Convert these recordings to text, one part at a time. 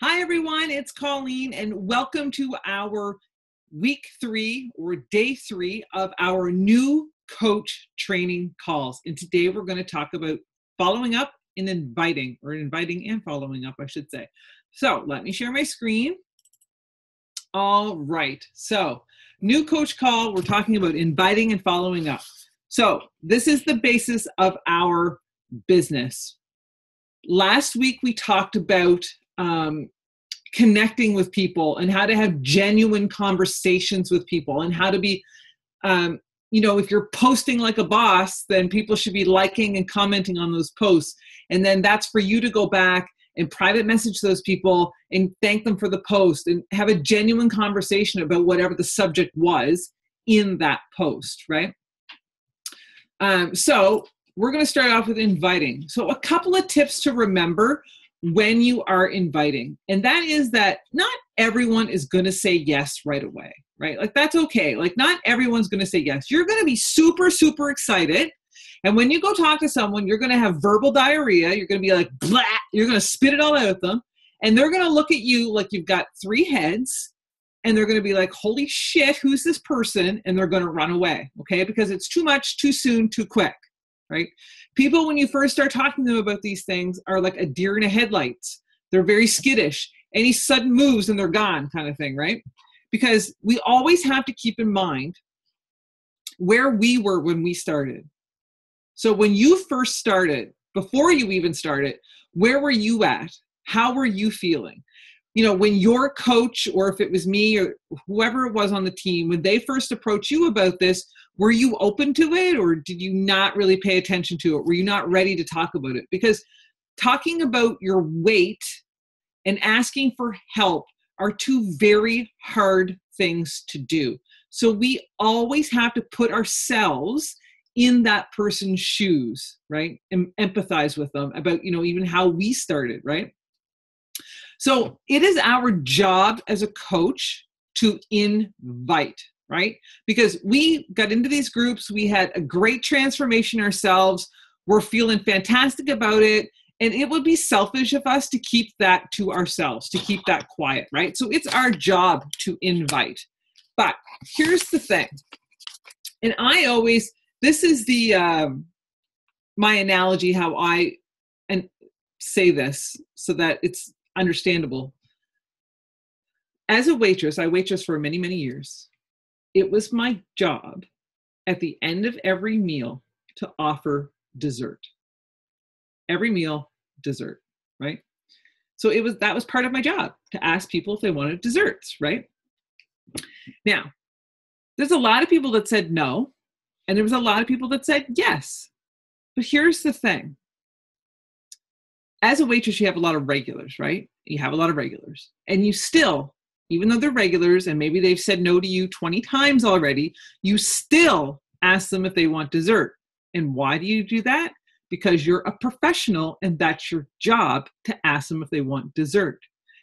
Hi, everyone. It's Colleen, and welcome to our week 3 or day 3 of our new coach training calls. And today we're going to talk about following up and inviting, or inviting and following up, I should say. So let me share my screen. All right. So new coach call, we're talking about inviting and following up. So this is the basis of our business. Last week we talked about connecting with people and how to have genuine conversations with people and how to be, if you're posting like a boss, then people should be liking and commenting on those posts. And then that's for you to go back and private message those people and thank them for the post and have a genuine conversation about whatever the subject was in that post, right? So we're going to start off with inviting. So a couple of tips to remember when you are inviting, and that is that not everyone is going to say yes right away, right? Like that's okay. Like not everyone's going to say yes. You're going to be super, super excited. And when you go talk to someone, you're going to have verbal diarrhea. You're going to be like, blah, you're going to spit it all out at them. And they're going to look at you like you've got 3 heads. And they're going to be like, holy shit, who's this person? And they're going to run away, okay? Because it's too much, too soon, too quick, right? People, when you first start talking to them about these things, are like a deer in the headlights. They're very skittish. Any sudden moves and they're gone kind of thing, right? Because we always have to keep in mind where we were when we started. So when you first started, before you even started, where were you at? How were you feeling? You know, when your coach, or if it was me or whoever it was on the team, when they first approached you about this, were you open to it, or did you not really pay attention to it? Were you not ready to talk about it? Because talking about your weight and asking for help are 2 very hard things to do. So we always have to put ourselves in that person's shoes, right? And empathize with them about, even how we started, right? So it is our job as a coach to invite, right? Because we got into these groups, we had a great transformation ourselves, we're feeling fantastic about it, and it would be selfish of us to keep that to ourselves, to keep that quiet, right? So it's our job to invite. But here's the thing, and this is my analogy, how I say this so that it's understandable. As a waitress, I waitressed for many, many years. It was my job at the end of every meal to offer dessert. Every meal, dessert, right? So that was part of my job, to ask people if they wanted desserts, right? Now, there's a lot of people that said no, and there was a lot of people that said yes. But here's the thing. As a waitress, you have a lot of regulars, right? You have a lot of regulars. And you still, even though they're regulars and maybe they've said no to you 20 times already, you still ask them if they want dessert. And why do you do that? Because you're a professional and that's your job to ask them if they want dessert.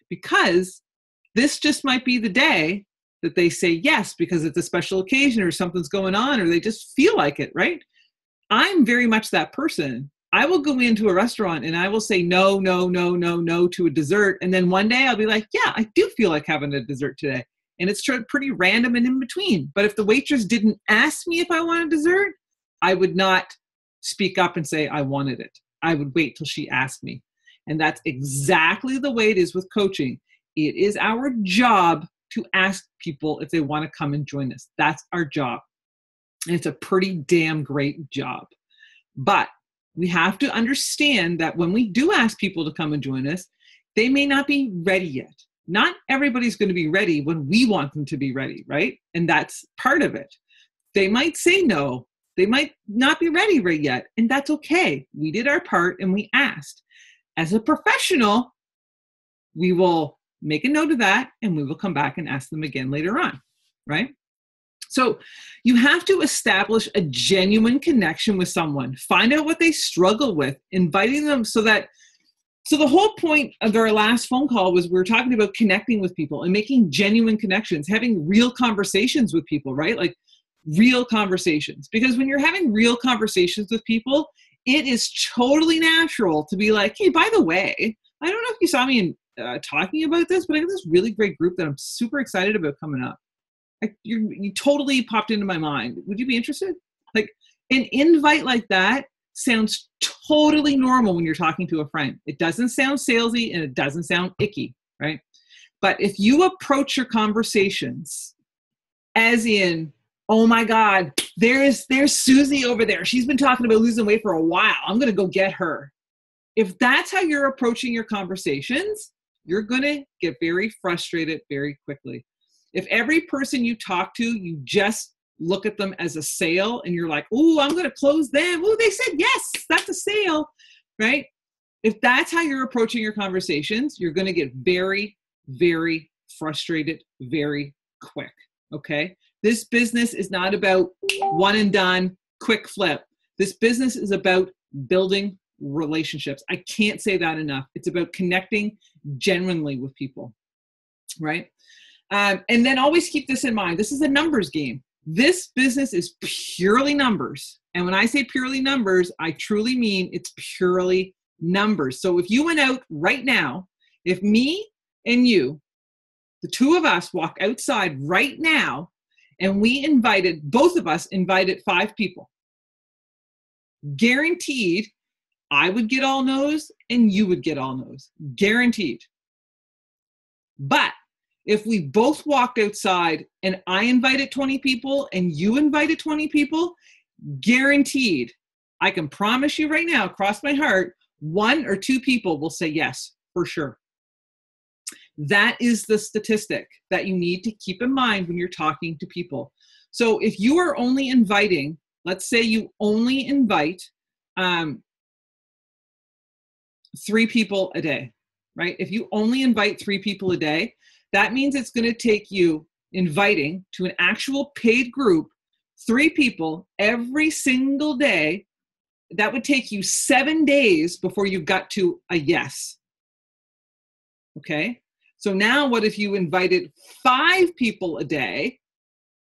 Because this just might be the day that they say yes because it's a special occasion or something's going on or they just feel like it, right? I'm very much that person. I will go into a restaurant and I will say no to a dessert. And then one day I'll be like, yeah, I do feel like having a dessert today. And it's pretty random and in between. But if the waitress didn't ask me if I wanted dessert, I would not speak up and say I wanted it. I would wait till she asked me. And that's exactly the way it is with coaching. It is our job to ask people if they want to come and join us. That's our job. And it's a pretty damn great job. But we have to understand that when we do ask people to come and join us, they may not be ready yet. Not everybody's going to be ready when we want them to be ready, right? And that's part of it. They might say no. They might not be ready right yet. And that's okay. We did our part and we asked. As a professional, we will make a note of that and we will come back and ask them again later on, right? So you have to establish a genuine connection with someone. Find out what they struggle with, inviting them so the whole point of our last phone call was we were talking about connecting with people and making genuine connections, having real conversations with people, right? Like real conversations. Because when you're having real conversations with people, it is totally natural to be like, hey, by the way, I don't know if you saw me in talking about this, but I got this really great group that I'm super excited about coming up. You totally popped into my mind. Would you be interested? Like an invite like that sounds totally normal when you're talking to a friend. It doesn't sound salesy and it doesn't sound icky, right? But if you approach your conversations as in, oh my God, there's Susie over there. She's been talking about losing weight for a while. I'm going to go get her. If that's how you're approaching your conversations, you're going to get very frustrated very quickly. If every person you talk to, you just look at them as a sale and you're like, oh, I'm going to close them. Oh, they said yes, that's a sale, right? If that's how you're approaching your conversations, you're going to get very, very frustrated very quick, okay? This business is not about one and done, quick flip. This business is about building relationships. I can't say that enough. It's about connecting genuinely with people, right? And then always keep this in mind. This is a numbers game. This business is purely numbers. And when I say purely numbers, I truly mean it's purely numbers. So if you went out right now, if me and you, the two of us walk outside right now, and we invited, both of us invited 5 people, guaranteed I would get all no's and you would get all no's. Guaranteed. But if we both walked outside and I invited 20 people and you invited 20 people, guaranteed, I can promise you right now, cross my heart, 1 or 2 people will say yes, for sure. That is the statistic that you need to keep in mind when you're talking to people. So if you are only inviting, let's say you only invite 3 people a day, right? If you only invite 3 people a day, that means it's going to take you inviting to an actual paid group 3 people every single day. That would take you 7 days before you got to a yes. Okay? So now what if you invited 5 people a day?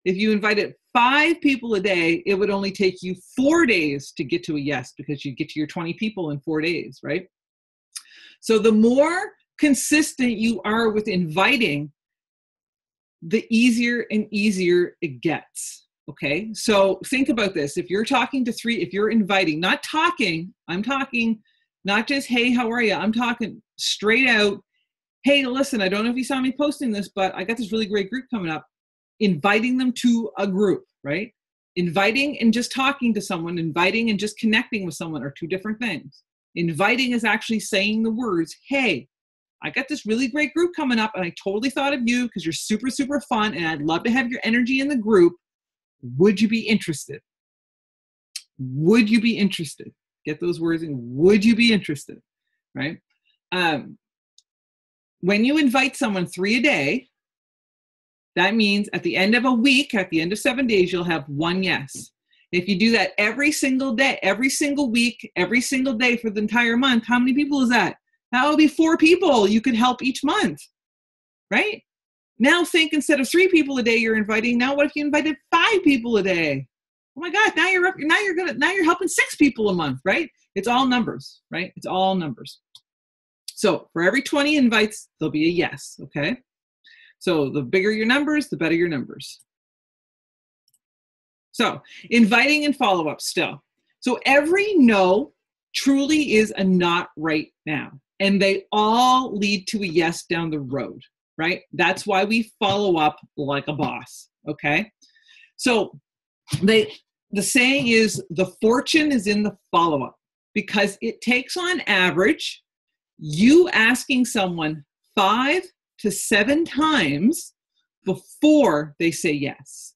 If you invited 5 people a day, it would only take you 4 days to get to a yes because you get to your 20 people in 4 days, right? So the more consistent you are with inviting, the easier and easier it gets. Okay. So think about this. If you're talking to 3, if you're inviting, I'm talking not just, hey, how are you? I'm talking straight out. Hey, listen, I don't know if you saw me posting this, but I got this really great group coming up. Inviting them to a group, right? Inviting and just talking to someone, inviting and just connecting with someone are 2 different things. Inviting is actually saying the words, hey, I got this really great group coming up and I totally thought of you because you're super, super fun and I'd love to have your energy in the group. Would you be interested? Would you be interested? Get those words in. Would you be interested? Right? When you invite someone 3 a day, that means at the end of a week, at the end of 7 days, you'll have 1 yes. If you do that every single day, every single week, every single day for the entire month, how many people is that? That would be 4 people you could help each month, right? Now think instead of 3 people a day you're inviting, now what if you invited 5 people a day? Oh my God, now you're helping 6 people a month, right? It's all numbers, right? It's all numbers. So for every 20 invites, there'll be a yes, okay? So the bigger your numbers, the better your numbers. So inviting and follow-up still. So every no truly is a not right now. And they all lead to a yes down the road, right? That's why we follow up like a boss, okay? So the saying is the fortune is in the follow-up because it takes on average you asking someone 5 to 7 times before they say yes,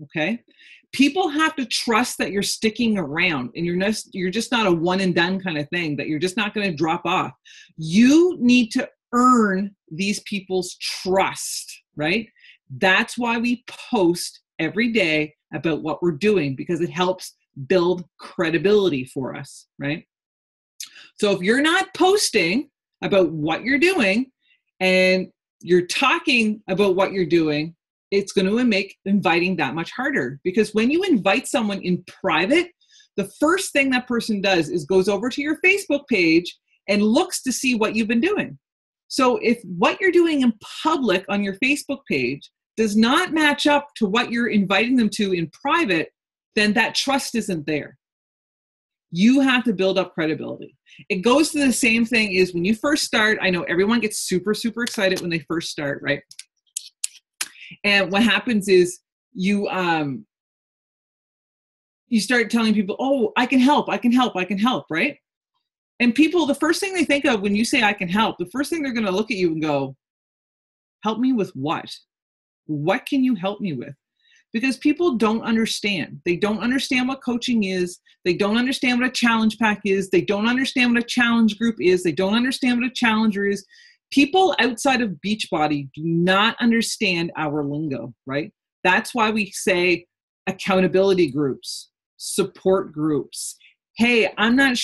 okay? People have to trust that you're sticking around and you're just not a one and done kind of thing, that you're just not going to drop off. You need to earn these people's trust, right? That's why we post every day about what we're doing because it helps build credibility for us, right? So if you're not posting about what you're doing and you're talking about what you're doing, it's going to make inviting that much harder because when you invite someone in private, the first thing that person does is goes over to your Facebook page and looks to see what you've been doing. So if what you're doing in public on your Facebook page does not match up to what you're inviting them to in private, then that trust isn't there. You have to build up credibility. It goes to the same thing is when you first start. I know everyone gets super, super excited when they first start, right? And what happens is you start telling people, oh, I can help, right? And people, the first thing they think of when you say I can help, the first thing they're going to look at you and go, help me with what? What can you help me with? Because people don't understand. They don't understand what coaching is. They don't understand what a challenge pack is. They don't understand what a challenge group is. They don't understand what a challenger is. People outside of Beachbody do not understand our lingo, right? That's why we say accountability groups, support groups. Hey, I'm not,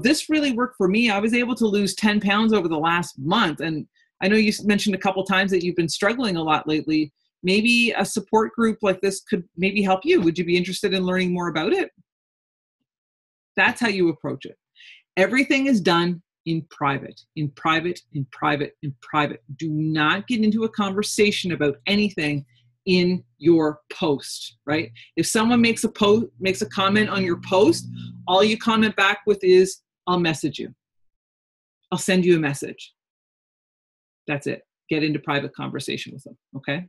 this really worked for me. I was able to lose 10 pounds over the last month. And I know you mentioned a couple times that you've been struggling a lot lately. Maybe a support group like this could maybe help you. Would you be interested in learning more about it? That's how you approach it. Everything is done in private. Do not get into a conversation about anything in your post, right? If someone makes a comment on your post, all you comment back with is, I'll message you. I'll send you a message. That's it. Get into private conversation with them, okay?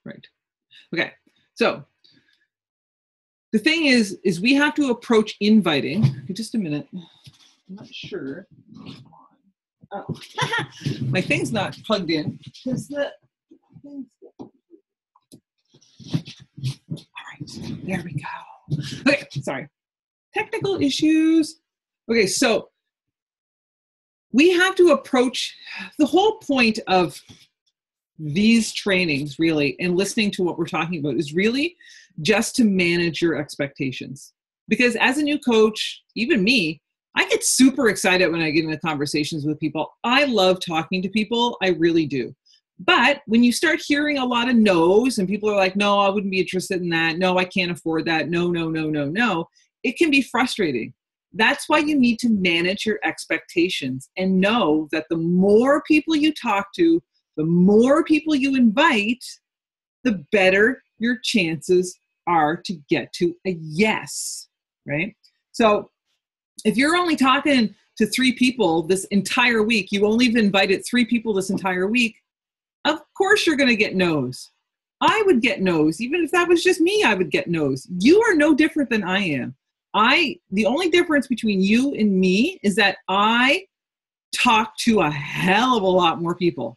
Right. Okay. So the thing is we have to approach inviting. Just a minute. I'm not sure. Oh, my thing's not plugged in. All right. There we go. Okay. Sorry. Technical issues. Okay. So we have to approach the whole point of these trainings really, and listening to what we're talking about is really just to manage your expectations. Because as a new coach, even me, I get super excited when I get into conversations with people. I love talking to people. I really do. But when you start hearing a lot of no's and people are like, no, I wouldn't be interested in that. No, I can't afford that. No, it can be frustrating. That's why you need to manage your expectations and know that the more people you talk to, the more people you invite, the better your chances are to get to a yes, right? So if you're only talking to 3 people this entire week, you only have invited 3 people this entire week, of course you're going to get no's. I would get no's. Even if that was just me, I would get no's. You are no different than I am. The only difference between you and me is that I talk to a hell of a lot more people.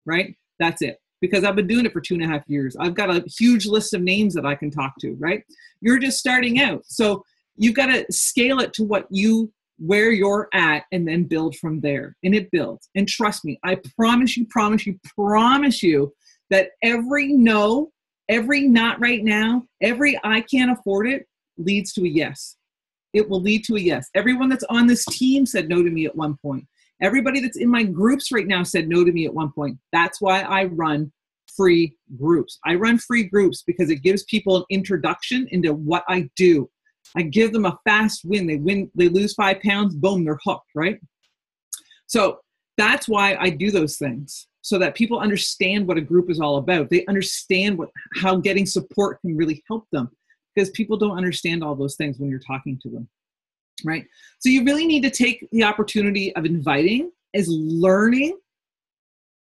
Right? That's it. Because I've been doing it for 2.5 years. I've got a huge list of names that I can talk to, right? You're just starting out. So you've got to scale it to where you're at and then build from there. And it builds. And trust me, I promise you that every no, every not right now, every I can't afford it leads to a yes. It will lead to a yes. Everyone that's on this team said no to me at one point. Everybody that's in my groups right now said no to me at one point. That's why I run free groups. I run free groups because it gives people an introduction into what I do. I give them a fast win. They lose 5 pounds, boom, they're hooked, right? So that's why I do those things, so that people understand what a group is all about. They understand how getting support can really help them, because people don't understand all those things when you're talking to them. Right? So you really need to take the opportunity of inviting as learning,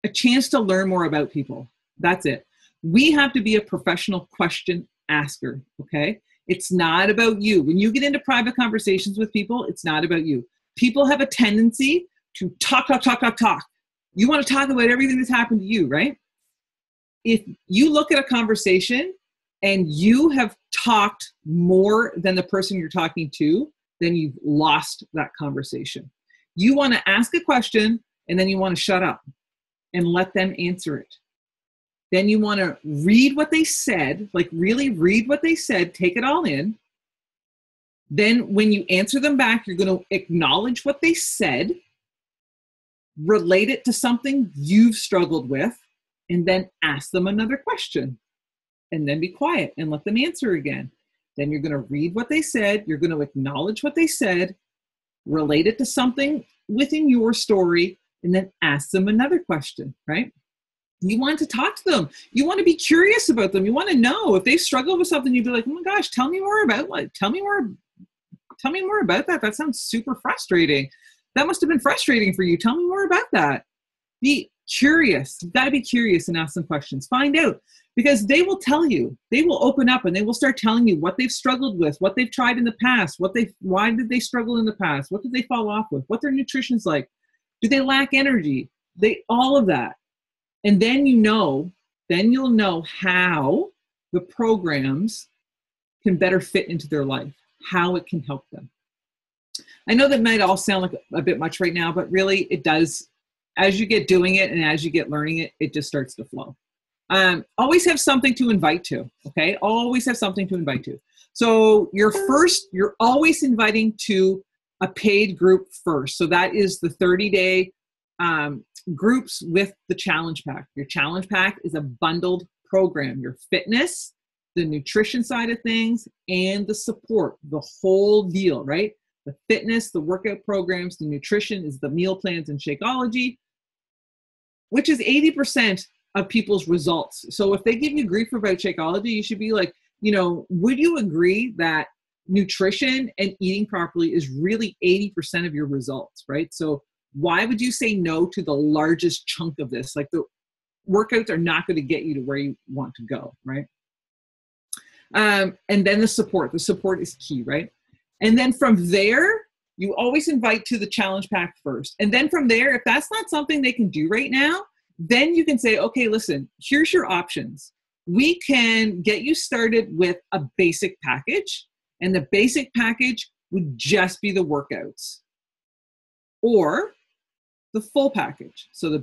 a chance to learn more about people. That's it. We have to be a professional question asker, okay? It's not about you. When you get into private conversations with people, it's not about you. People have a tendency to talk. You want to talk about everything that's happened to you, right? If you look at a conversation and you have talked more than the person you're talking to, then you've lost that conversation. You want to ask a question and then you want to shut up and let them answer it. Then you want to read what they said, like really read what they said, take it all in. Then when you answer them back, you're going to acknowledge what they said, relate it to something you've struggled with, and then ask them another question. And then be quiet and let them answer again. Then you're going to read what they said. You're going to acknowledge what they said, relate it to something within your story, and then ask them another question, right? You want to talk to them. You want to be curious about them. You want to know if they struggle with something. You'd be like, oh my gosh, tell me more about that. That sounds super frustrating. That must have been frustrating for you. Tell me more about that. Be curious. You've got to be curious and ask some questions. Find out, because they will tell you. They will open up and they will start telling you what they've struggled with, what they've tried in the past, why did they struggle in the past, what did they fall off with, what their nutrition's like, do they lack energy, all of that. And then you'll know how the programs can better fit into their life, how it can help them. I know that might all sound like a bit much right now, but really it does. As you get doing it and as you get learning it, it just starts to flow. Always have something to invite to, okay? Always have something to invite to. So you're always inviting to a paid group first. So that is the 30-day groups with the challenge pack. Your challenge pack is a bundled program. Your fitness, the nutrition side of things, and the support, the whole deal, right? The fitness, the workout programs, the nutrition is the meal plans and Shakeology, which is 80% of people's results. So if they give you grief about Shakeology, you should be like, would you agree that nutrition and eating properly is really 80% of your results, right? So why would you say no to the largest chunk of this? Like, the workouts are not going to get you to where you want to go, right? And then the support is key, right? And then from there, you always invite to the challenge pack first. And then from there, if that's not something they can do right now, then you can say, okay, listen, here's your options. We can get you started with a basic package, and the basic package would just be the workouts, or the full package. So the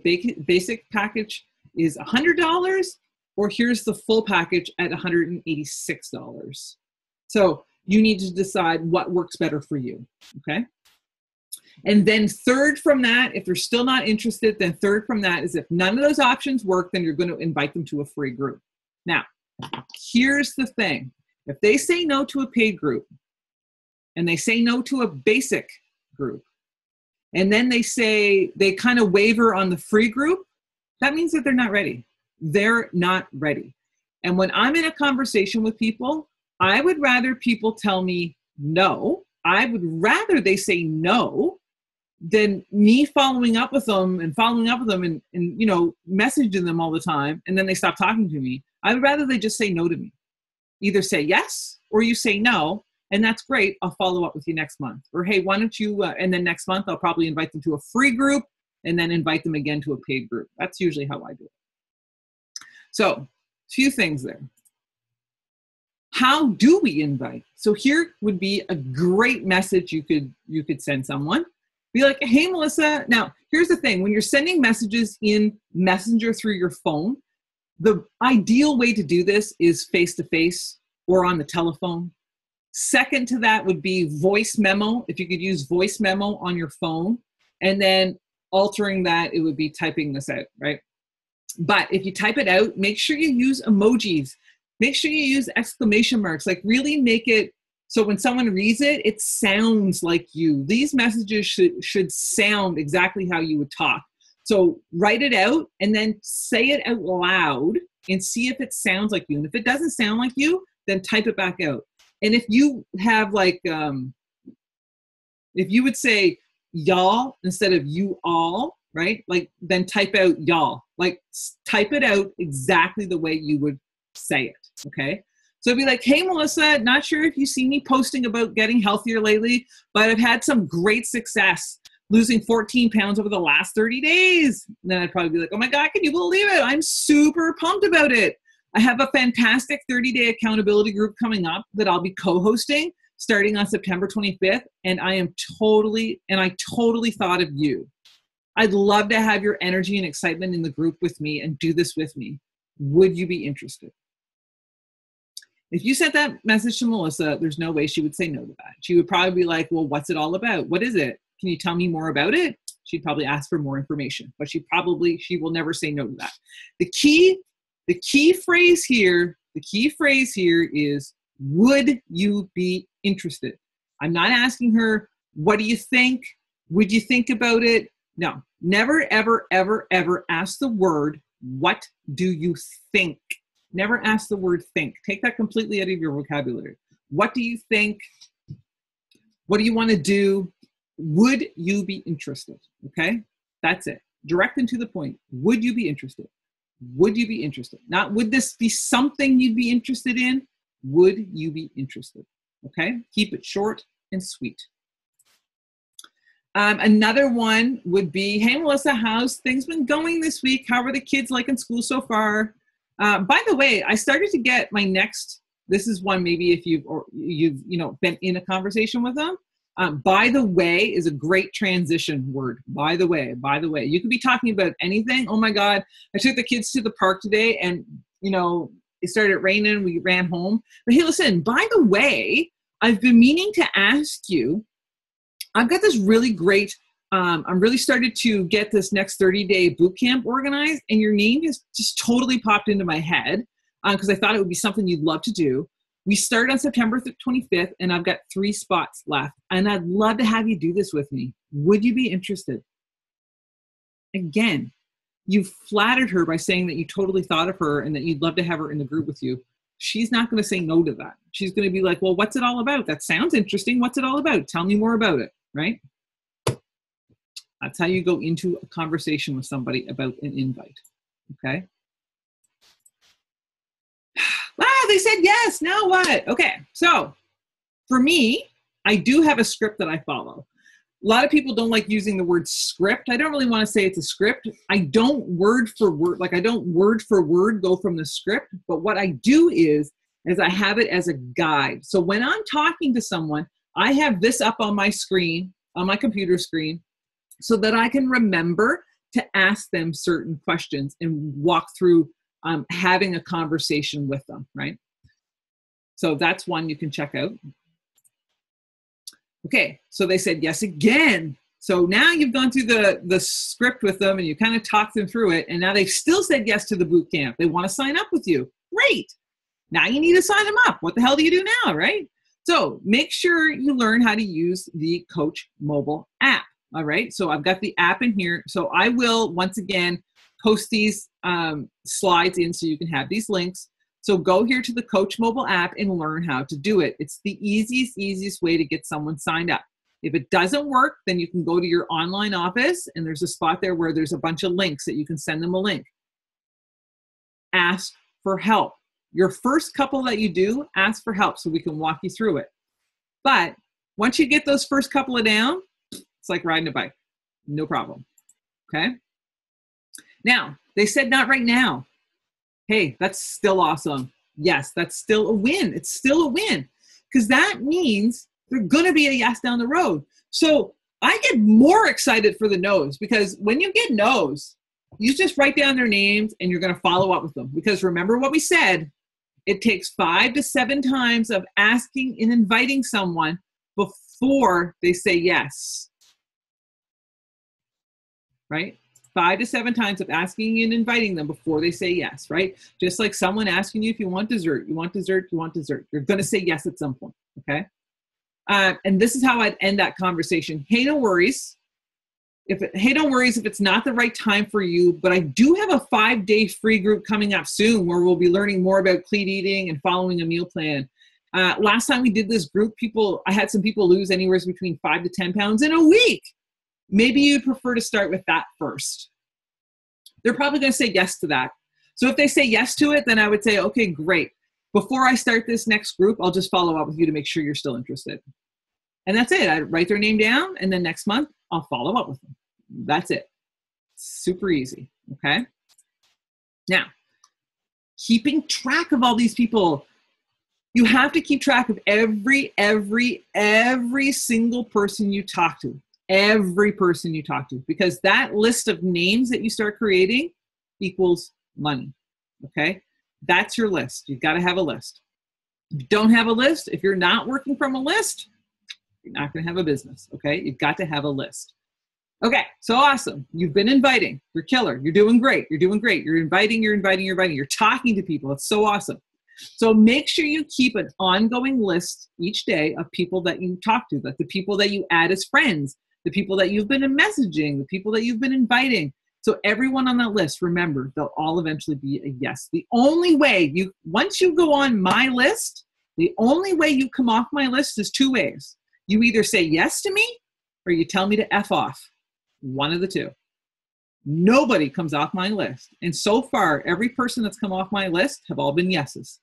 basic package is $100, or here's the full package at $186. So you need to decide what works better for you, okay? And then third from that, if they're still not interested, then third from that is if none of those options work, then you're going to invite them to a free group. Now, here's the thing. If they say no to a paid group, and they say no to a basic group, and then they kind of waver on the free group, that means that they're not ready. They're not ready. And when I'm in a conversation with people, I would rather people tell me no. I would rather they say no than me following up with them and messaging them all the time, and then they stop talking to me. I would rather they just say no to me. Either say yes or you say no, and that's great. I'll follow up with you next month. Or, hey, why don't you, and then next month I'll probably invite them to a free group and then invite them again to a paid group. That's usually how I do it. So, a few things there. How do we invite? So here would be a great message you could send someone. Be like, hey, Melissa. Now, here's the thing. When you're sending messages in Messenger through your phone, the ideal way to do this is face-to-face or on the telephone. Second to that would be voice memo. If you could use voice memo on your phone, and then altering that, it would be typing this out, right? But if you type it out, make sure you use emojis. Make sure you use exclamation marks. Like, really make it so when someone reads it, it sounds like you. These messages should sound exactly how you would talk. So write it out and then say it out loud and see if it sounds like you. And if it doesn't sound like you, then type it back out. And if you have like, if you would say y'all instead of you all, right? Like, then type out y'all. Like, type it out exactly the way you would say it, okay? So it'd be like, hey, Melissa, not sure if you see me posting about getting healthier lately, but I've had some great success losing 14 pounds over the last 30 days. And then I'd probably be like, oh my God, can you believe it? I'm super pumped about it. I have a fantastic 30-day accountability group coming up that I'll be co-hosting starting on September 25th. And I totally thought of you. I'd love to have your energy and excitement in the group with me and do this with me. Would you be interested? If you sent that message to Melissa, there's no way she would say no to that. She would probably be like, well, what's it all about? What is it? Can you tell me more about it? She'd probably ask for more information, but she will never say no to that. The key phrase here is Would you be interested? I'm not asking her, what do you think? Would you think about it? No, never, ever, ever, ever ask the word, what do you think? Never ask the word think. Take that completely out of your vocabulary. What do you think? What do you want to do? Would you be interested? Okay, that's it. Direct and to the point. Would you be interested? Would you be interested? Not would this be something you'd be interested in? Would you be interested? Okay, keep it short and sweet. Another one would be, hey, Melissa, how's things been going this week? How are the kids liking school so far? By the way, I started to get my next, this is one maybe if you've been in a conversation with them. By the way is a great transition word. By the way. You could be talking about anything. Oh my God, I took the kids to the park today and, it started raining. We ran home. But hey, listen, by the way, I've been meaning to ask you, I've got this really great, I'm really started to get this next 30-day boot camp organized, and your name has just totally popped into my head because I thought it would be something you'd love to do. We start on September 25th, and I've got 3 spots left, and I'd love to have you do this with me. Would you be interested? Again, you flattered her by saying that you totally thought of her and that you'd love to have her in the group with you. She's not going to say no to that. She's going to be like, well, what's it all about? That sounds interesting. What's it all about? Tell me more about it, right? That's how you go into a conversation with somebody about an invite, okay? They said yes, now what? Okay, so for me, I do have a script that I follow. A lot of people don't like using the word script. I don't really want to say it's a script. I don't word for word go from the script, but what I do is I have it as a guide. So when I'm talking to someone, I have this up on my screen, on my computer screen, so that I can remember to ask them certain questions and walk through having a conversation with them, right? So that's one you can check out. Okay, so they said yes again. So now you've gone through the script with them and you kind of talked them through it, and now they've still said yes to the boot camp. They want to sign up with you. Great. Now you need to sign them up. What the hell do you do now, right? So make sure you learn how to use the Coach mobile app. All right, so I've got the app in here. So I will, once again, post these slides in so you can have these links. So go here to the Coach mobile app and learn how to do it. It's the easiest way to get someone signed up. If it doesn't work, then you can go to your online office and there's a spot there where there's a bunch of links that you can send them a link. Ask for help. Your first couple that you do, ask for help so we can walk you through it. But once you get those first couple of down, it's like riding a bike. No problem. Okay? Now, they said not right now. Hey, that's still awesome. Yes, that's still a win. It's still a win because that means there's going to be a yes down the road. So I get more excited for the no's because when you get no's, you just write down their names and you're going to follow up with them. Because remember what we said, it takes 5 to 7 times of asking and inviting someone before they say yes. Right? 5 to 7 times of asking and inviting them before they say yes, right? Just like someone asking you if you want dessert, you want dessert, you want dessert. You're going to say yes at some point, okay? And this is how I'd end that conversation. Hey, no worries. Don't worry if it's not the right time for you, but I do have a 5-day free group coming up soon where we'll be learning more about clean eating and following a meal plan. Last time we did this group, I had some people lose anywhere between 5 to 10 pounds in a week. Maybe you'd prefer to start with that first. They're probably going to say yes to that. So if they say yes to it, then I would say, okay, great. Before I start this next group, I'll just follow up with you to make sure you're still interested. And that's it. I write their name down, and then next month, I'll follow up with them. That's it. Super easy, okay? Now, keeping track of all these people. You have to keep track of every single person you talk to. Every person you talk to, because that list of names that you start creating equals money, okay? That's your list. You've got to have a list. If you don't have a list, if you're not working from a list, you're not going to have a business, okay? You've got to have a list. Okay, so awesome. You've been inviting. You're killer. You're doing great. You're doing great. You're inviting. You're talking to people. It's so awesome. So make sure you keep an ongoing list each day of people that you talk to, like the people that you add as friends, the people that you've been messaging, the people that you've been inviting. So everyone on that list, remember, they'll all eventually be a yes. The only way once you go on my list, the only way you come off my list is two ways. You either say yes to me or you tell me to F off. One of the two. Nobody comes off my list. And so far, every person that's come off my list have all been yeses.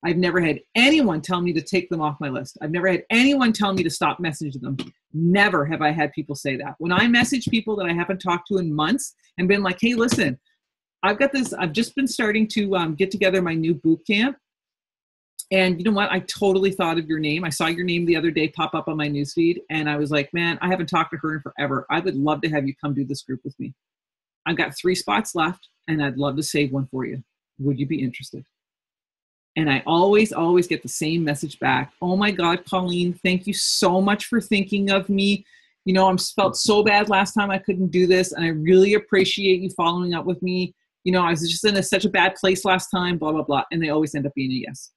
I've never had anyone tell me to take them off my list. I've never had anyone tell me to stop messaging them. Never have I had people say that. When I message people that I haven't talked to in months and been like, hey, listen, I've just been starting to get together my new boot camp. And you know what? I totally thought of your name. I saw your name the other day pop up on my newsfeed. And I was like, man, I haven't talked to her in forever. I would love to have you come do this group with me. I've got 3 spots left and I'd love to save one for you. Would you be interested? And I always get the same message back. Oh my God, Colleen, thank you so much for thinking of me. You know, I felt so bad last time I couldn't do this. And I really appreciate you following up with me. You know, I was just in such a bad place last time, blah, blah, blah. And they always end up being a yes.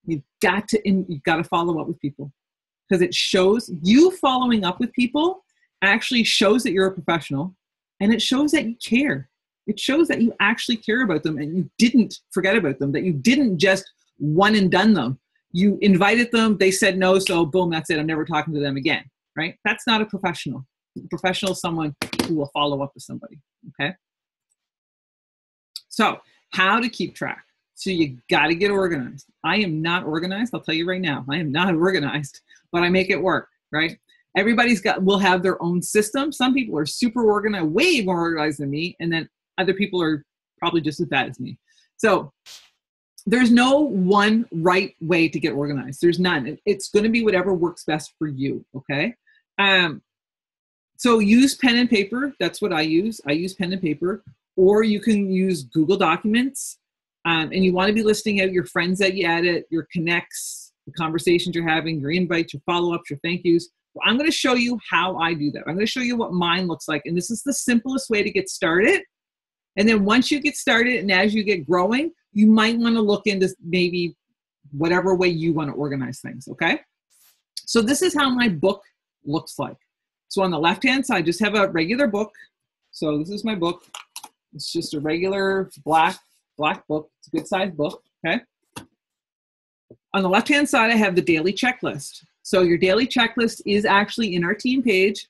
You've got to follow up with people because it shows you following up with people actually shows that you're a professional. And it shows that you care. It shows that you actually care about them and you didn't forget about them, that you didn't just one and done them. You invited them, they said no, so boom, that's it. I'm never talking to them again, right? That's not a professional. A professional is someone who will follow up with somebody, okay? So how to keep track? So you got to get organized. I am not organized. I'll tell you right now, I am not organized, but I make it work, right? Will have their own system. Some people are super organized, way more organized than me. And then other people are probably just as bad as me. So there's no one right way to get organized. There's none. It's going to be whatever works best for you. Okay. So use pen and paper. That's what I use. I use pen and paper, or you can use Google Documents. And you want to be listing out your friends that you added, your connects, the conversations you're having, your invites, your follow-ups, your thank yous. Well, I'm going to show you how I do that. I'm going to show you what mine looks like. And this is the simplest way to get started. And then once you get started and as you get growing, you might want to look into maybe whatever way you want to organize things, okay? So this is how my book looks like. So on the left-hand side, just have a regular book. So this is my book. It's just a regular black book. It's a good sized book, okay? On the left-hand side, I have the daily checklist. So your daily checklist is actually in our team page.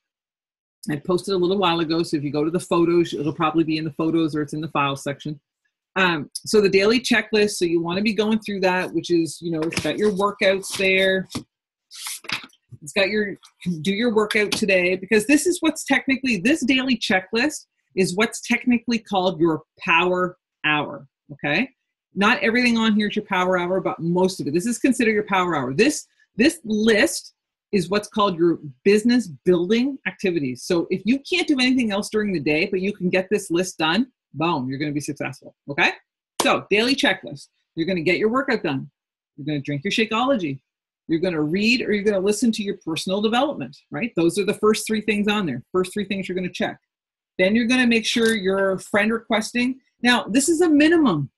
I posted a little while ago, so if you go to the photos, it'll probably be in the photos or it's in the files section. So the daily checklist, so you want to be going through that, which is, you know, it's got your workouts there. It's got do your workout today, because this is this daily checklist is what's technically called your power hour, okay? Not everything on here is your power hour, but most of it. This is considered your power hour. This list is what's called your business building activities. So if you can't do anything else during the day, but you can get this list done, boom, you're going to be successful, okay? So daily checklist. You're going to get your workout done. You're going to drink your Shakeology. You're going to read or you're going to listen to your personal development, right? Those are the first 3 things on there. First 3 things you're going to check. Then you're going to make sure your friend requesting. Now, this is a minimum.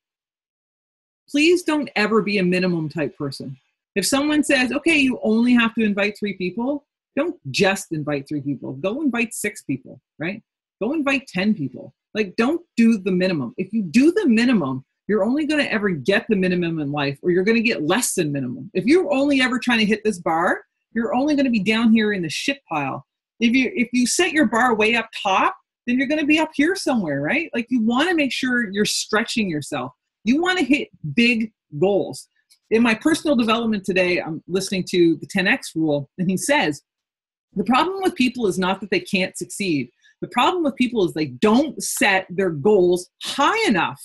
Please don't ever be a minimum type person. If someone says, okay, you only have to invite 3 people, don't just invite 3 people. Go invite 6 people, right? Go invite 10 people. Like, don't do the minimum. If you do the minimum, you're only going to ever get the minimum in life, or you're going to get less than minimum. If you're only ever trying to hit this bar, you're only going to be down here in the shit pile. If you set your bar way up top, then you're going to be up here somewhere, right? Like, you want to make sure you're stretching yourself. You want to hit big goals. In my personal development today, I'm listening to the 10X rule, and he says, the problem with people is not that they can't succeed. The problem with people is they don't set their goals high enough.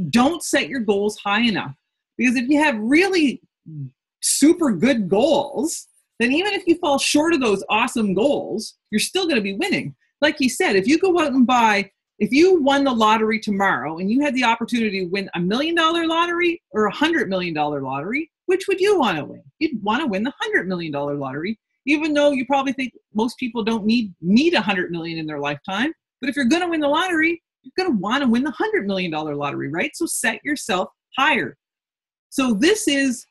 Don't set your goals high enough. Because if you have really super good goals, then even if you fall short of those awesome goals, you're still going to be winning. Like he said, if you go out and if you won the lottery tomorrow and you had the opportunity to win $1 million lottery or $100 million lottery, which would you want to win? You'd want to win the $100 million lottery, even though you probably think most people don't need $100 million in their lifetime. But if you're going to win the lottery, you're going to want to win the $100 million lottery, right? So set yourself higher. So this is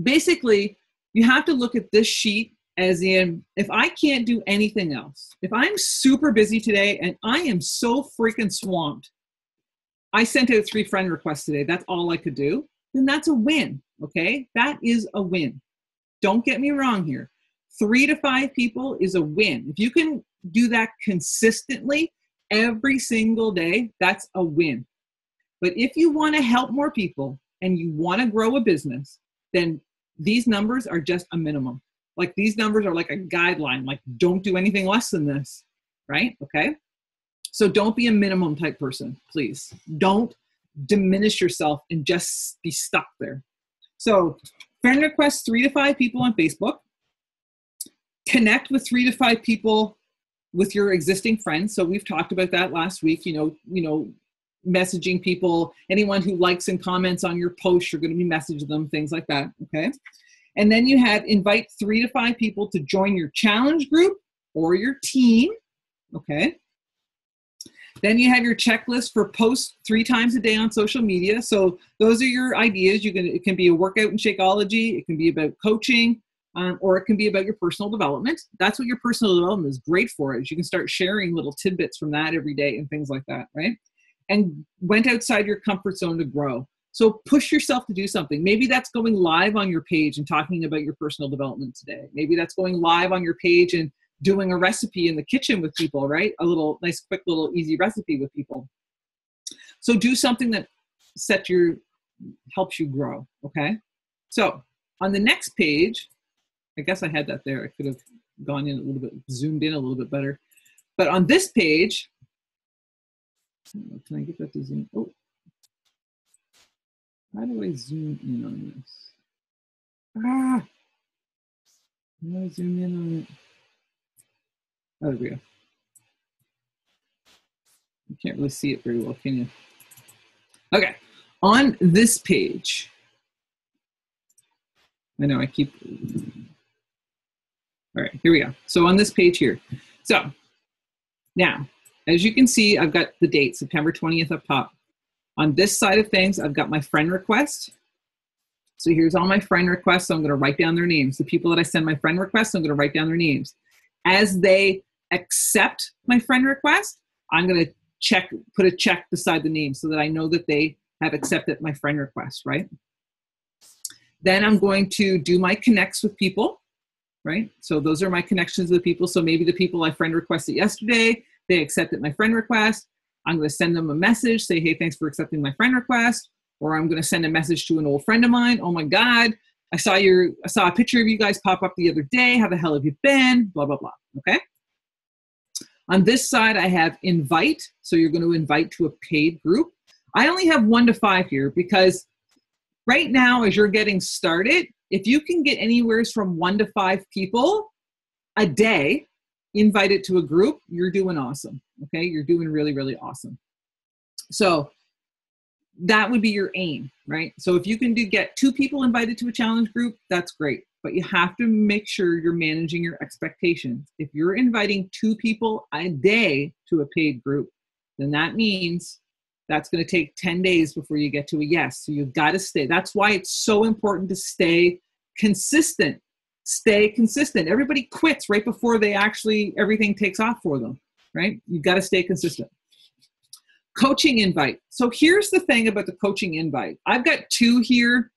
basically, you have to look at this sheet as in, if I can't do anything else, if I'm super busy today and I am so freaking swamped, I sent out 3 friend requests today, that's all I could do, then that's a win, okay? That is a win. Don't get me wrong here. 3 to 5 people is a win. If you can do that consistently every single day, that's a win. But if you want to help more people and you want to grow a business, then these numbers are just a minimum. Like these numbers are like a guideline, like don't do anything less than this, right? Okay. So don't be a minimum type person, please. Don't diminish yourself and just be stuck there. So friend request 3 to 5 people on Facebook. Connect with 3 to 5 people with your existing friends. So we've talked about that last week, you know, messaging people, anyone who likes and comments on your posts, you're going to be messaging them, things like that. Okay. And then you have invite 3 to 5 people to join your challenge group or your team. Okay. Then you have your checklist for posts 3 times a day on social media. So those are your ideas. It can be a workout in Shakeology. It can be about coaching, or it can be about your personal development. That's what your personal development is great for, is you can start sharing little tidbits from that every day and things like that, right? And went outside your comfort zone to grow. So push yourself to do something. Maybe that's going live on your page and talking about your personal development today. Maybe that's going live on your page and doing a recipe in the kitchen with people, right? A little nice, quick, little easy recipe with people. So do something that helps you grow, okay? So on the next page, I guess I had that there. I could have gone in a little bit, zoomed in a little bit better. But on this page, can I get that to zoom? Oh, how do I zoom in on this? How do I zoom in on it? Oh, there we go. You can't really see it very well, can you? Okay, on this page, I know I keep, all right, here we go. So on this page here. So now, as you can see, I've got the date, September 20th up top. On this side of things, I've got my friend request. So here's all my friend requests. So I'm going to write down their names. The people that I send my friend requests, I'm going to write down their names. As they accept my friend request, I'm going to put a check beside the name so that I know that they have accepted my friend request, right? Then I'm going to do my connects with people, right? So those are my connections with people. So maybe the people I friend requested yesterday, they accepted my friend request. I'm going to send them a message, say, hey, thanks for accepting my friend request. Or I'm going to send a message to an old friend of mine. Oh my God, I saw a picture of you guys pop up the other day. How the hell have you been? Blah, blah, blah. Okay. On this side, I have invite. So you're going to invite to a paid group. I only have 1 to 5 here because right now, as you're getting started, if you can get anywhere from 1 to 5 people a day invited to a group, you're doing awesome. Okay. You're doing really, really awesome. So that would be your aim, right? So if you can get 2 people invited to a challenge group, that's great. But you have to make sure you're managing your expectations. If you're inviting 2 people a day to a paid group, then that means that's going to take 10 days before you get to a yes. So you've got to stay. That's why it's so important to stay consistent. Stay consistent. Everybody quits right before everything takes off for them, right? You've got to stay consistent. Coaching invite. So here's the thing about the coaching invite. I've got 2 here,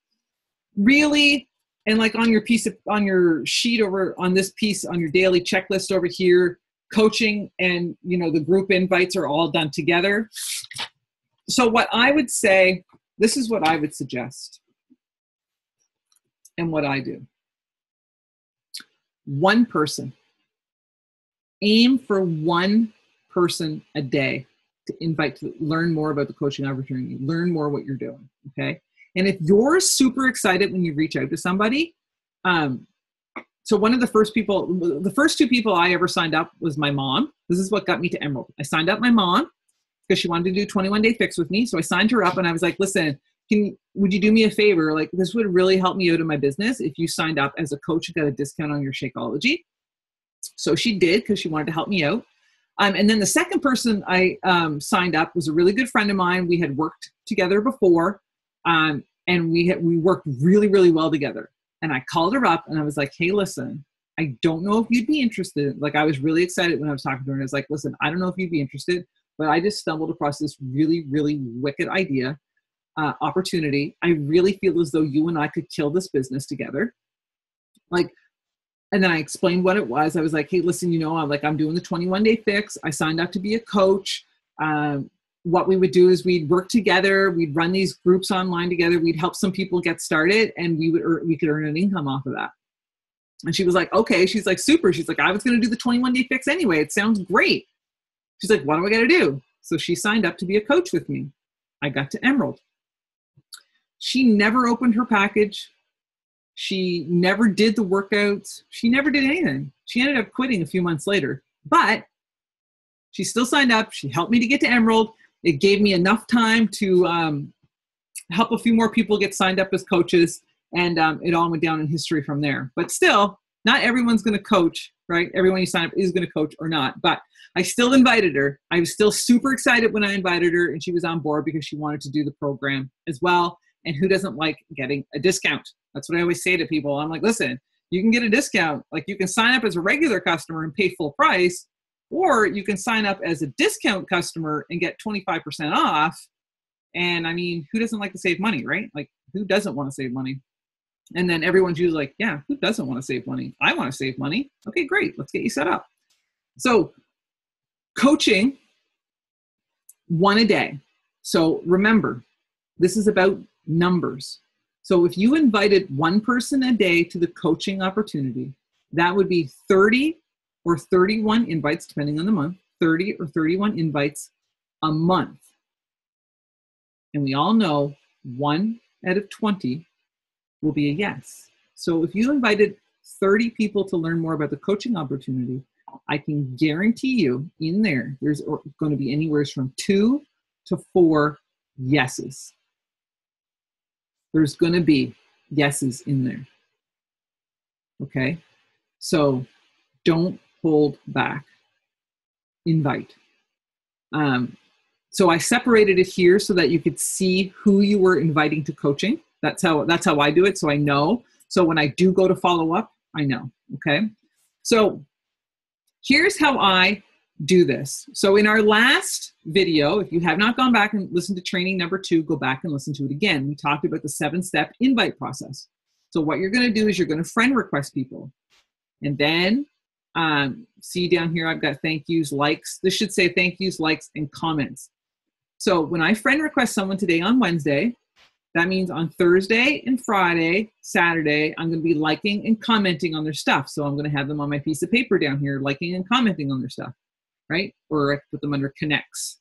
really, and like on your sheet over on this piece, on your daily checklist over here, coaching and the group invites are all done together. So what I would say, this is what I would suggest and what I do. 1 person. Aim for 1 person a day to invite to learn more about the coaching opportunity, learn more what you're doing, okay? And if you're super excited when you reach out to somebody, so one of the first 2 people I ever signed up was my mom. This is what got me to Emerald. I signed up my mom because she wanted to do 21-day fix with me. So I signed her up and I was like, listen, would you do me a favor? Like, this would really help me out in my business if you signed up as a coach and got a discount on your Shakeology. So she did because she wanted to help me out. And then the second person I signed up was a really good friend of mine. We had worked together before. and we worked really, really well together. And I called her up and I was like, hey, listen, I don't know if you'd be interested. Like, I was really excited when I was talking to her, and I was like, listen, I don't know if you'd be interested, but I just stumbled across this really, really wicked idea, opportunity. I really feel as though you and I could kill this business together. Like, and then I explained what it was. I was like, hey, listen, I'm doing the 21-day fix. I signed up to be a coach. What we would do is we'd work together. We'd run these groups online together. We'd help some people get started, and we could earn an income off of that. And she was like, okay. She's like, super. She's like, I was going to do the 21-day fix anyway. It sounds great. She's like, what do I got to do? So she signed up to be a coach with me. I got to Emerald. She never opened her package. She never did the workouts. She never did anything. She ended up quitting a few months later, but she still signed up. She helped me to get to Emerald. It gave me enough time to help a few more people get signed up as coaches, and it all went down in history from there. But still, not everyone's going to coach, right? Everyone you sign up is going to coach or not, but I still invited her. I was still super excited when I invited her, and she was on board because she wanted to do the program as well. And who doesn't like getting a discount? That's what I always say to people. I'm like, listen, you can get a discount. Like, you can sign up as a regular customer and pay full price, or you can sign up as a discount customer and get 25% off. And I mean, who doesn't like to save money, right? Like, who doesn't want to save money? And then everyone's usually like, yeah, who doesn't want to save money? I want to save money. Okay, great. Let's get you set up. So coaching, one a day. So remember, this is about numbers. So if you invited one person a day to the coaching opportunity, that would be 30 or 31 invites, depending on the month, 30 or 31 invites a month. And we all know 1 out of 20 will be a yes. So if you invited 30 people to learn more about the coaching opportunity, I can guarantee you in there's going to be anywhere from 2 to 4 yeses. There's going to be yeses in there. Okay? So don't hold back. Invite. So I separated it here so that you could see who you were inviting to coaching. That's how I do it, so I know. So when I do go to follow up, I know. Okay? So here's how I do this. So in our last video, if you have not gone back and listened to training number 2, go back and listen to it again. We talked about the 7-step invite process. So what you're going to do is you're going to friend request people. And then see down here, I've got thank yous, likes. This should say thank yous, likes, and comments. So when I friend request someone today on Wednesday, that means on Thursday and Friday, Saturday, I'm going to be liking and commenting on their stuff. So I'm going to have them on my piece of paper down here, liking and commenting on their stuff, right? Or I put them under connects.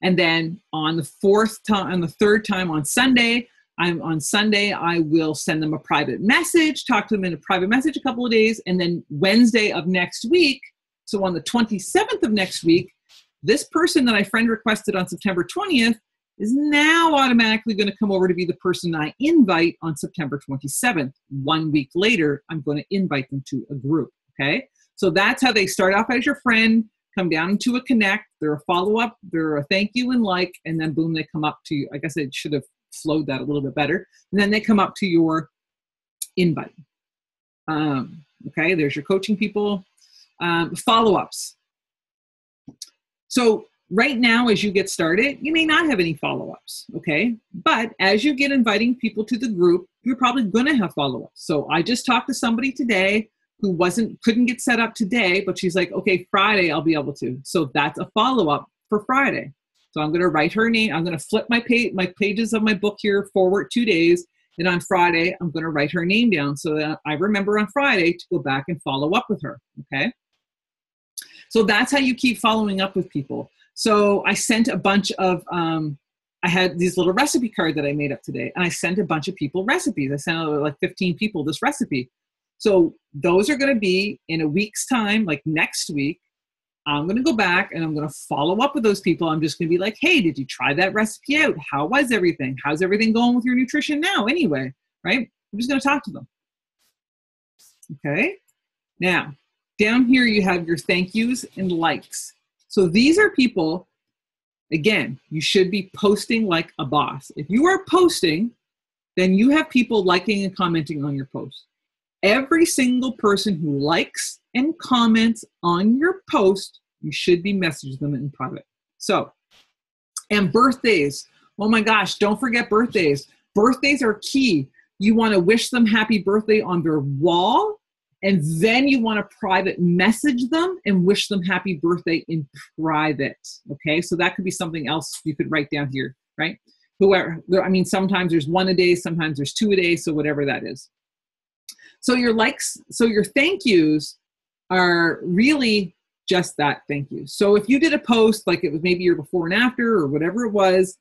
And then on the 3rd time on Sunday, I will send them a private message, talk to them in a private message a couple of days. And then Wednesday of next week, so on the 27th of next week, this person that I friend requested on September 20th is now automatically going to come over to be the person I invite on September 27th. 1 week later, I'm going to invite them to a group, okay? So that's how they start off as your friend, come down into a connect, they're a follow-up, they're a thank you and like, and then boom, they come up to you. I guess I should have flowed that a little bit better. And then they come up to your invite. Okay, there's your coaching people. Follow-ups. So right now, as you get started, you may not have any follow-ups, okay? But as you get inviting people to the group, you're probably gonna have follow-ups. So I just talked to somebody today who couldn't get set up today, but she's like, okay, Friday I'll be able to. So that's a follow-up for Friday. So I'm gonna write her name, I'm gonna flip my pages of my book here forward 2 days, and on Friday, I'm gonna write her name down so that I remember on Friday to go back and follow up with her, okay? So that's how you keep following up with people. So I sent a bunch of, I had these little recipe card that I made up today, and I sent a bunch of people recipes. I sent out like 15 people this recipe. So those are going to be in a week's time, like next week. I'm going to go back and I'm going to follow up with those people. I'm just going to be like, hey, did you try that recipe out? How was everything? How's everything going with your nutrition now anyway, right? I'm just going to talk to them. Okay. Now, down here you have your thank yous and likes. So these are people Again, you should be posting like a boss. If you are posting, then you have people liking and commenting on your post. Every single person who likes and comments on your post, you should be messaging them in private. So, and birthdays. Oh my gosh, don't forget birthdays. Birthdays are key. You want to wish them happy birthday on their wall, and then you want to private message them and wish them happy birthday in private. Okay, so that could be something else you could write down here, right? Whoever, I mean, sometimes there's one a day, sometimes there's two a day, so whatever that is. So your likes, so your thank yous are really just that, thank you. So if you did a post, like it was maybe your before and after or whatever it was,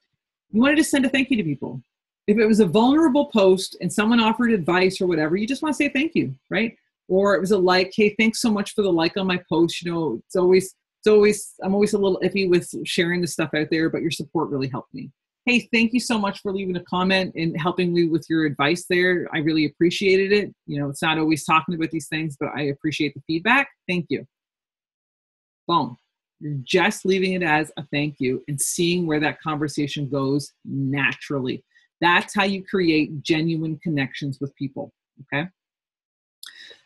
you wanted to send a thank you to people. If it was a vulnerable post and someone offered advice or whatever, you just want to say thank you, right? Or it was a like, hey, thanks so much for the like on my post. You know, I'm always a little iffy with sharing the stuff out there, but your support really helped me. Hey, thank you so much for leaving a comment and helping me with your advice there. I really appreciated it. You know, it's not always talking about these things, but I appreciate the feedback. Thank you. Boom. You're just leaving it as a thank you and seeing where that conversation goes naturally. That's how you create genuine connections with people, okay?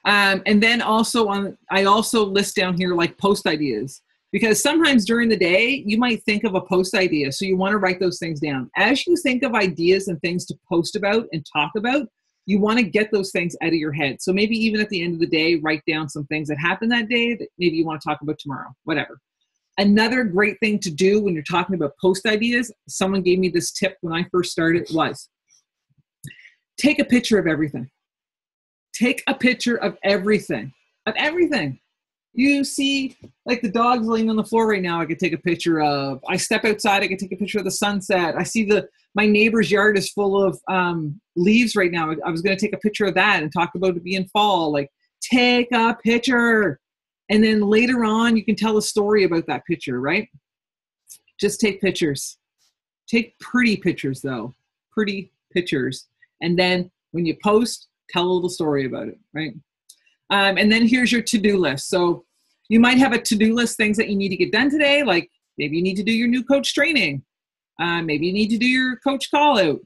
And then also I also list down here like post ideas, because sometimes during the day, you might think of a post idea. So you want to write those things down. As you think of ideas and things to post about and talk about, you want to get those things out of your head. So maybe even at the end of the day, write down some things that happened that day that maybe you want to talk about tomorrow, whatever. Another great thing to do when you're talking about post ideas, someone gave me this tip when I first started, was take a picture of everything. Take a picture of everything, You see, like the dog's laying on the floor right now, I could take a picture of. I step outside, I could take a picture of the sunset. I see my neighbor's yard is full of leaves right now. I was going to take a picture of that and talk about it being fall. Like, take a picture. And then later on, you can tell a story about that picture, right? Just take pictures. Take pretty pictures, though. Pretty pictures. And then when you post, tell a little story about it, right? And then here's your to-do list. So you might have a to-do list, things that you need to get done today. Like maybe you need to do your new coach training. Maybe you need to do your coach call out.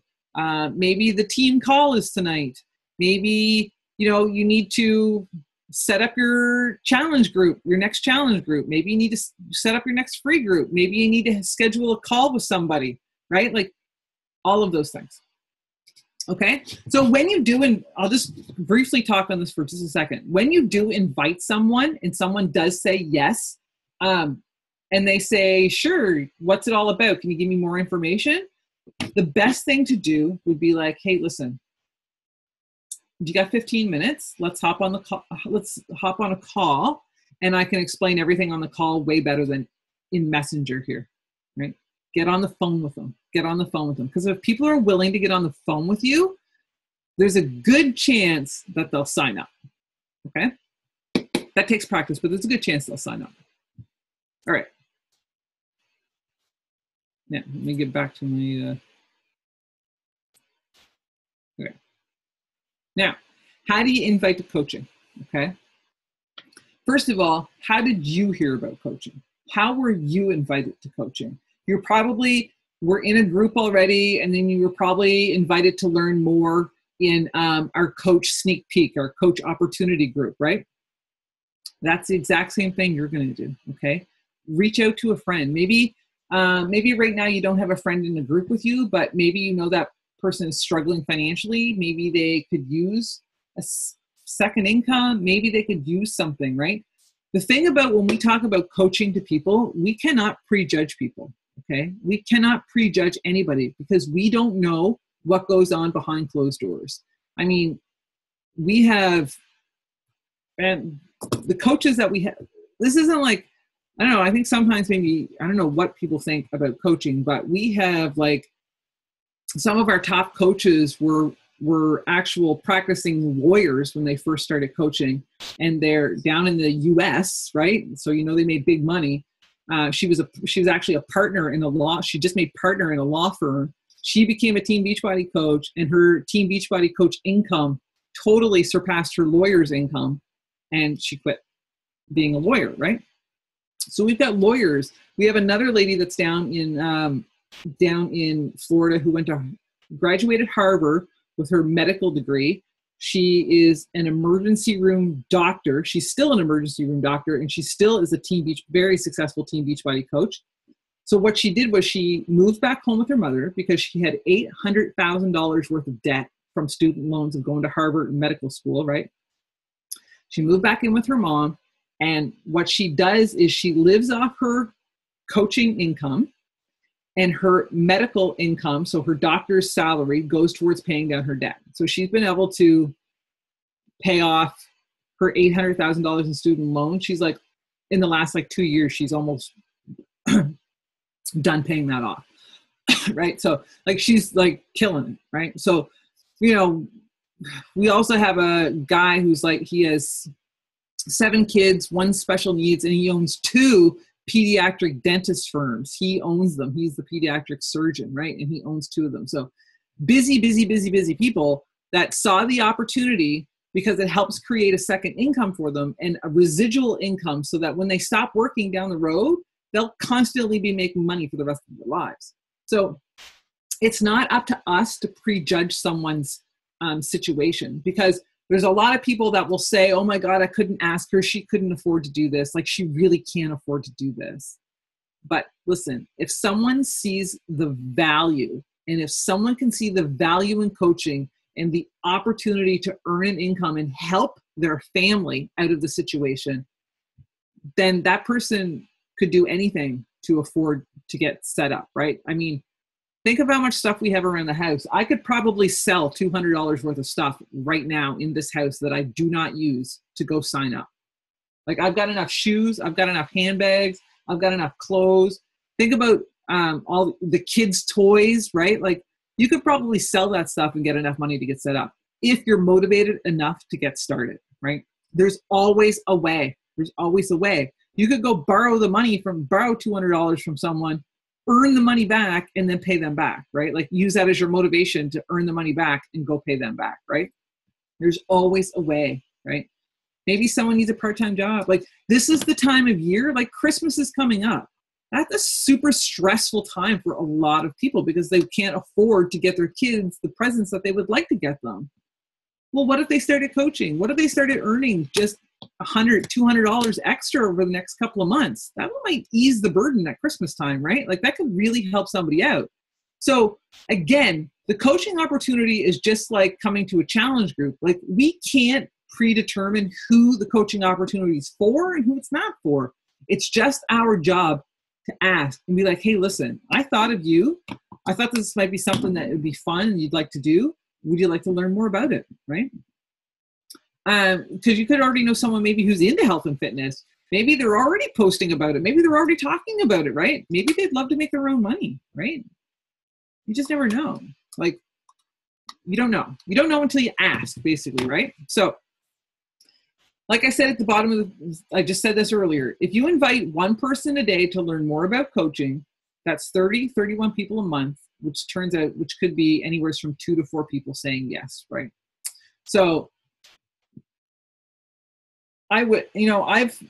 Maybe the team call is tonight. Maybe, you need to set up your challenge group, your next challenge group. Maybe you need to set up your next free group. Maybe you need to schedule a call with somebody, right? Like all of those things. Okay. So when you do, and I'll just briefly talk on this for just a second. When you do invite someone and someone does say yes, and they say, sure, what's it all about? Can you give me more information? The best thing to do would be like, hey, listen, you got 15 minutes. Let's hop on a call and I can explain everything on the call way better than in Messenger here, right? Get on the phone with them. Because if people are willing to get on the phone with you, there's a good chance that they'll sign up, okay? That takes practice, but there's a good chance they'll sign up. All right. Now, let me get back to my, okay. Now, how do you invite to coaching, okay? First of all, how did you hear about coaching? How were you invited to coaching? You probably were in a group already, and then you were probably invited to learn more in our coach sneak peek, our coach opportunity group, right? That's the exact same thing you're going to do, okay? Reach out to a friend. Maybe right now you don't have a friend in the group with you, but maybe you know that person is struggling financially. Maybe they could use a second income. Maybe they could use something, right? The thing about when we talk about coaching to people, we cannot prejudge people. Okay, we cannot prejudge anybody because we don't know what goes on behind closed doors. I mean, we have, and the coaches that we have, this isn't like, I don't know, I think sometimes maybe, I don't know what people think about coaching, but we have like, some of our top coaches were actual practicing lawyers when they first started coaching, and they're down in the US, right? So, they made big money. She was actually a partner in a law. She just made partner in a law firm. She became a Team Beachbody coach, and her Team Beachbody coach income totally surpassed her lawyer's income, and she quit being a lawyer, right? So we've got lawyers. We have another lady that's down in Florida who graduated Harvard with her medical degree. She is an emergency room doctor. She's still an emergency room doctor, and she still is a very successful Team Beachbody coach. So what she did was she moved back home with her mother because she had $800,000 worth of debt from student loans of going to Harvard medical school, right? She moved back in with her mom, and what she does is she lives off her coaching income, and her medical income, so her doctor's salary, goes towards paying down her debt. So she's been able to pay off her $800,000 in student loans. She's like, in the last 2 years, she's almost done paying that off, right? So she's killing it, right? So, we also have a guy who's he has 7 kids, 1 special needs, and he owns 2 pediatric dentist firms. He owns them. He's the pediatric surgeon, right? And he owns 2 of them. So busy people that saw the opportunity because it helps create a second income for them and a residual income so that when they stop working down the road, they'll constantly be making money for the rest of their lives. So it's not up to us to prejudge someone's situation, because there's a lot of people that will say, oh my God, I couldn't ask her. She couldn't afford to do this. She really can't afford to do this. But listen, if someone sees the value, and if someone can see the value in coaching and the opportunity to earn an income and help their family out of the situation, then that person could do anything to afford to get set up, right? I mean, think of how much stuff we have around the house. I could probably sell $200 worth of stuff right now in this house that I do not use to go sign up. I've got enough shoes. I've got enough handbags. I've got enough clothes. Think about all the kids' toys, right? You could probably sell that stuff and get enough money to get set up if you're motivated enough to get started, right? There's always a way. There's always a way. You could go borrow $200 from someone, earn the money back, and then pay them back, right? Use that as your motivation to earn the money back and go pay them back, right? There's always a way, right? Maybe someone needs a part-time job. This is the time of year, Christmas is coming up. That's a super stressful time for a lot of people because they can't afford to get their kids the presents that they would like to get them. Well, what if they started coaching? What if they started earning just $100, $200 extra over the next couple of months? That might ease the burden at Christmas time, right? That could really help somebody out. So again, the coaching opportunity is just like coming to a challenge group. We can't predetermine who the coaching opportunity is for and who it's not for. It's just our job to ask and be hey, listen, I thought of you. I thought this might be something that would be fun and you'd like to do. Would you like to learn more about it, right? Because you could already know someone maybe who's into health and fitness. Maybe they're already posting about it. Maybe they're already talking about it, right? Maybe they'd love to make their own money, right? You just never know. You don't know. You don't know until you ask, basically, right? So, like I said at the bottom I just said this earlier. If you invite 1 person a day to learn more about coaching, that's 31 people a month, which could be anywhere from 2 to 4 people saying yes, right? So I've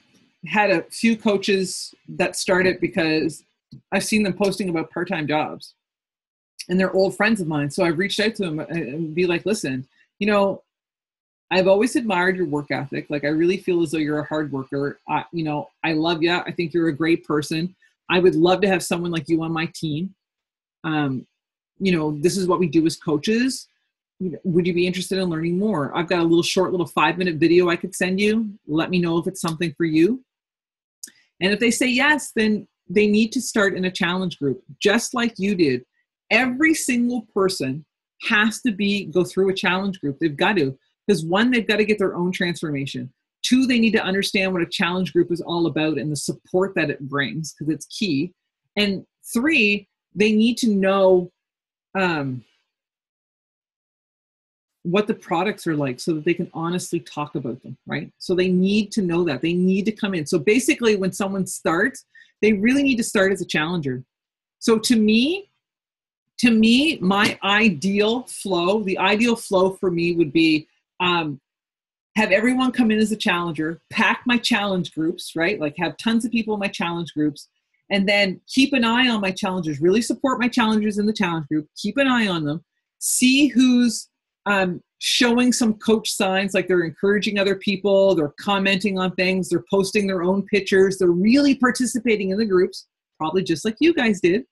had a few coaches that started because I've seen them posting about part-time jobs and they're old friends of mine. So I've reached out to them and be listen, I've always admired your work ethic. I really feel as though you're a hard worker. I love you. I think you're a great person. I would love to have someone like you on my team. This is what we do as coaches. Would you be interested in learning more? I've got a short 5-minute video I could send you. Let me know if it's something for you. And if they say yes, then they need to start in a challenge group, just like you did. Every single person has to go through a challenge group. They've got to. Because 1, they've got to get their own transformation. 2, they need to understand what a challenge group is all about and the support that it brings, because it's key. And 3, they need to know what the products are like so that they can honestly talk about them, right? So they need to know that. They need to come in. So basically, when someone starts, they really need to start as a challenger. So to me, my ideal flow, the ideal flow for me would be have everyone come in as a challenger, pack my challenge groups, right? Like have tons of people in my challenge groups, and then keep an eye on my challengers, really support my challengers in the challenge group, keep an eye on them, see who's showing some coach signs, like they're encouraging other people, they're commenting on things, they're posting their own pictures, they're really participating in the groups, probably just like you guys did.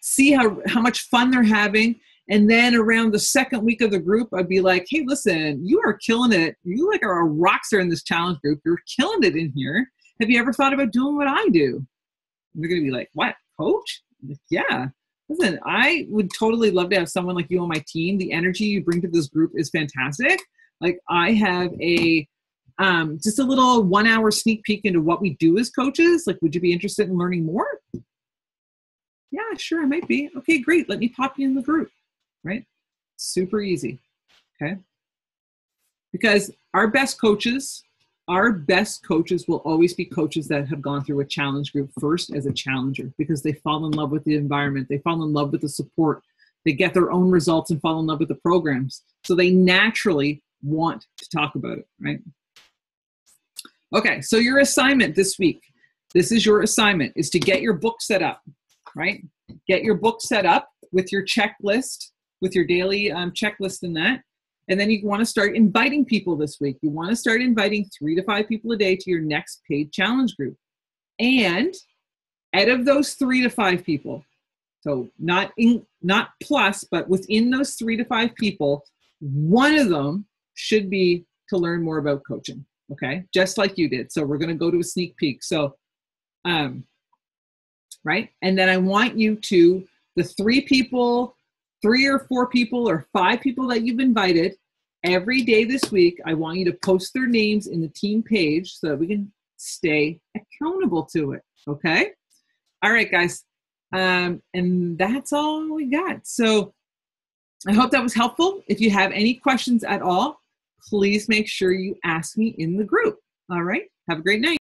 See how much fun they're having. And then around the second week of the group, I'd be like, hey, listen, you are killing it. You like are a rock star in this challenge group. You're killing it in here. Have you ever thought about doing what I do? And they're going to be like, what, coach? Like, yeah. Listen, I would totally love to have someone like you on my team. The energy you bring to this group is fantastic. Like I have a just a little 1 hour sneak peek into what we do as coaches. Like, would you be interested in learning more? Yeah, sure, I might be. Okay, great. Let me pop you in the group. Right? Super easy. Okay? Because our best coaches will always be coaches that have gone through a challenge group first as a challenger, because they fall in love with the environment. They fall in love with the support. They get their own results and fall in love with the programs. So they naturally want to talk about it, right? Okay, so your assignment this week, this is your assignment, is to get your book set up, right? Get your book set up with your checklist, with your daily checklist and that. And then you want to start inviting people this week. You want to start inviting 3 to 5 people a day to your next paid challenge group. And out of those 3 to 5 people, so not plus, but within those 3 to 5 people, one of them should be to learn more about coaching. Okay, just like you did. So we're going to go to a sneak peek. So, right, and then I want you to, the 3 or 4 people or 5 people that you've invited, every day this week, I want you to post their names in the team page so that we can stay accountable to it. Okay? All right, guys. And that's all we got. So I hope that was helpful. If you have any questions at all, please make sure you ask me in the group. All right? Have a great night.